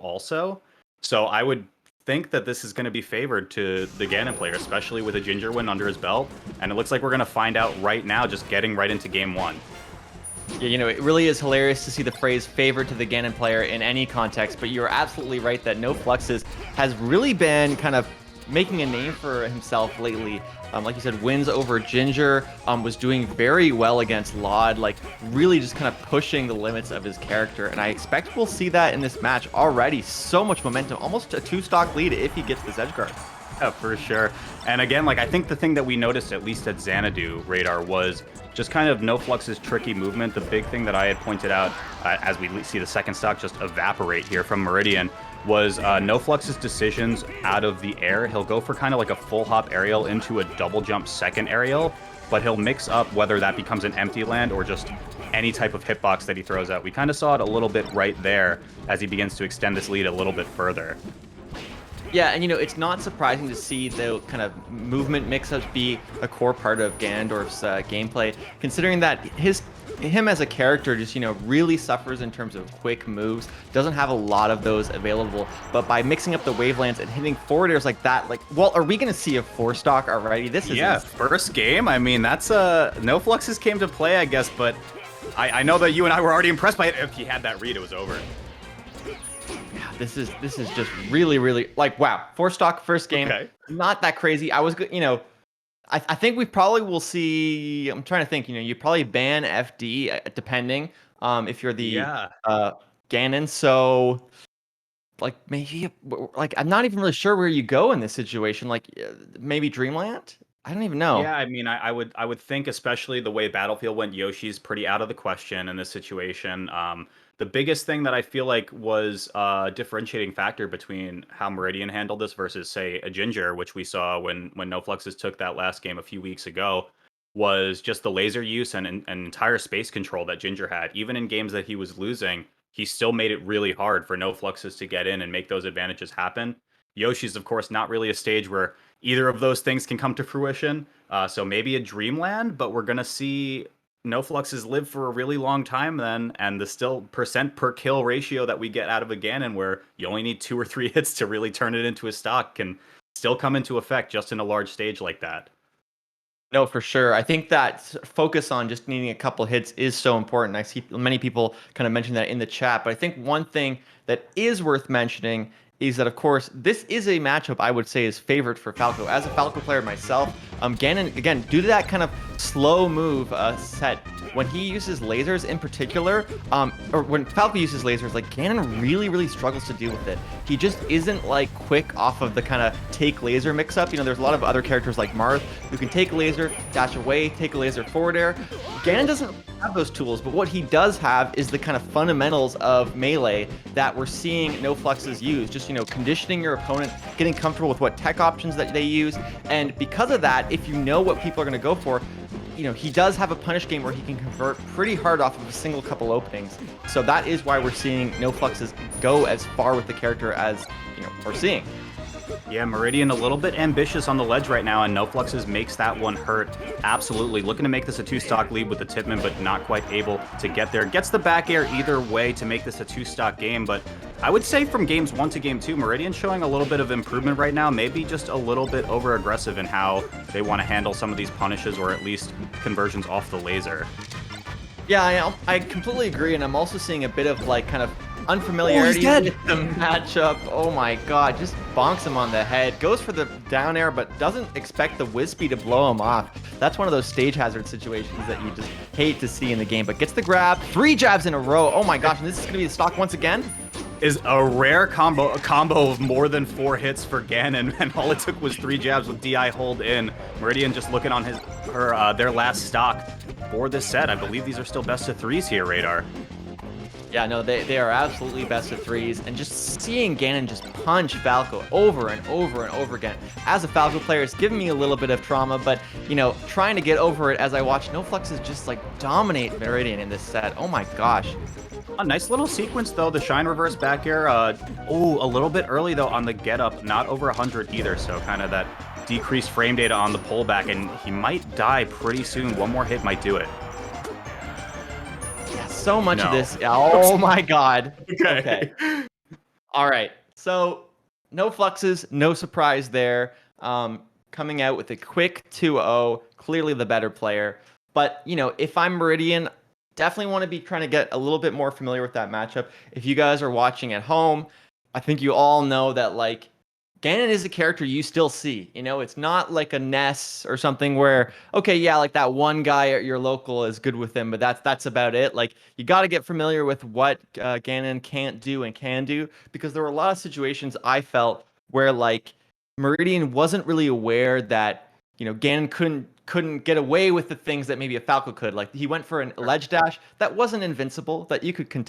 also. So I would think that this is going to be favored to the Ganon player, especially with a Ginger win under his belt. And it looks like we're going to find out right now, just getting right into game one. Yeah, it really is hilarious to see the phrase favored to the Ganon player in any context, but you're absolutely right that NoFluxes has really been kind of making a name for himself lately. Like you said, wins over Ginger, was doing very well against Laud, like really just kind of pushing the limits of his character. And I expect we'll see that in this match already. So much momentum, almost a 2-stock lead if he gets this edge guard. Yeah, for sure. And again, like I think the thing that we noticed, at least at Xanadu Radar, was just kind of NoFluxes' tricky movement. The big thing that I had pointed out as we see the second stock just evaporate here from Meridian was NoFluxes' decisions out of the air. He'll go for kind of like a full hop aerial into a double jump second aerial, but he'll mix up whether that becomes an empty land or just any type of hitbox that he throws out. We kind of saw it a little bit right there as he begins to extend this lead a little bit further. Yeah, and it's not surprising to see the kind of movement mix-ups be a core part of Ganondorf's gameplay, considering that him as a character just really suffers in terms of quick moves, doesn't have a lot of those available, but by mixing up the wavelands and hitting forward airs like that, well, are we going to see a 4-stock already? This is first game. I mean, that's NoFluxes came to play, I guess, but I know that you and I were already impressed by it. If he had that read, it was over. This is just really, really wow. 4-stock first game, okay. Not that crazy. I was, I think we probably will see. I'm trying to think. You probably ban FD depending if you're the Ganon. So maybe I'm not even really sure where you go in this situation. Maybe Dreamland. I don't even know. Yeah, I mean, I would think, especially the way Battlefield went, Yoshi's pretty out of the question in this situation. The biggest thing that I feel like was a differentiating factor between how Meridian handled this versus, say, a Ginger, which we saw when NoFluxes took that last game a few weeks ago, was just the laser use and entire space control that Ginger had. Even in games that he was losing, he still made it really hard for NoFluxes to get in and make those advantages happen. Yoshi's, of course, not really a stage where either of those things can come to fruition. So maybe a Dreamland, but we're going to see NoFluxes live for a really long time then, and the still percent per kill ratio that we get out of a Ganon, where you only need 2 or 3 hits to really turn it into a stock, can still come into effect just in a large stage like that. No, for sure. I think that focus on just needing a couple hits is so important. I see many people kind of mention that in the chat, but I think one thing that is worth mentioning is that, of course, this is a matchup I would say is favored for Falco. As a Falco player myself, Ganon, again, due to that kind of slow move set, when he uses lasers in particular, or when Falco uses lasers, Ganon really, really struggles to deal with it. He just isn't quick off of the kind of take laser mix up. There's a lot of other characters like Marth who can take a laser, dash away, take a laser forward air. Ganon doesn't have those tools, but what he does have is the kind of fundamentals of melee that we're seeing NoFluxes use. Just, conditioning your opponent, getting comfortable with what tech options that they use. And because of that, if you know what people are going to go for, he does have a punish game where he can convert pretty hard off of a single couple openings. So that is why we're seeing NoFluxes go as far with the character as, we're seeing. Yeah, Meridian a little bit ambitious on the ledge right now, and NoFluxes makes that one hurt. Absolutely. Looking to make this a 2-stock lead with the Tipman, but not quite able to get there. Gets the back air either way to make this a 2-stock game, but I would say from games 1 to game 2, Meridian's showing a little bit of improvement right now, maybe just a little bit over-aggressive in how they want to handle some of these punishes, or at least conversions off the laser. Yeah, I completely agree, and I'm also seeing a bit of kind of unfamiliarity with the matchup. Oh my god, just bonks him on the head, goes for the down air, but doesn't expect the Wispy to blow him off. That's one of those stage hazard situations that you just hate to see in the game, but gets the grab, 3 jabs in a row. Oh my gosh, and this is going to be the stock once again? Is a rare combo of more than 4 hits for Ganon, and all it took was 3 jabs with DI hold in. Meridian just looking on their last stock for this set. I believe these are still best of 3s here, Radar. Yeah, no, they are absolutely best of 3s, and just seeing Ganon just punch Falco over and over and over again. As a Falco player, it's giving me a little bit of trauma, but, trying to get over it as I watch NoFluxes just, dominate Meridian in this set. Oh my gosh. A nice little sequence, though. The Shine Reverse back air. A little bit early, though, on the get-up. Not over 100 either, so kind of that decreased frame data on the pullback, and he might die pretty soon. One more hit might do it. So much of this. Oh my god. Okay. All right. So no fluxes, no surprise there. Coming out with a quick 2-0, clearly the better player. But, if I'm Meridian, definitely want to be trying to get a little bit more familiar with that matchup. If you guys are watching at home, I think you all know that, like, Ganon is a character you still see. It's not like a Ness or something where, okay, yeah, like that one guy at your local is good with him, but that's about it. Like, you got to get familiar with what Ganon can't do and can do, because there were a lot of situations I felt where, like, Meridian wasn't really aware that Ganon couldn't get away with the things that maybe a Falco could. Like, he went for an ledge dash that wasn't invincible, that you could contest.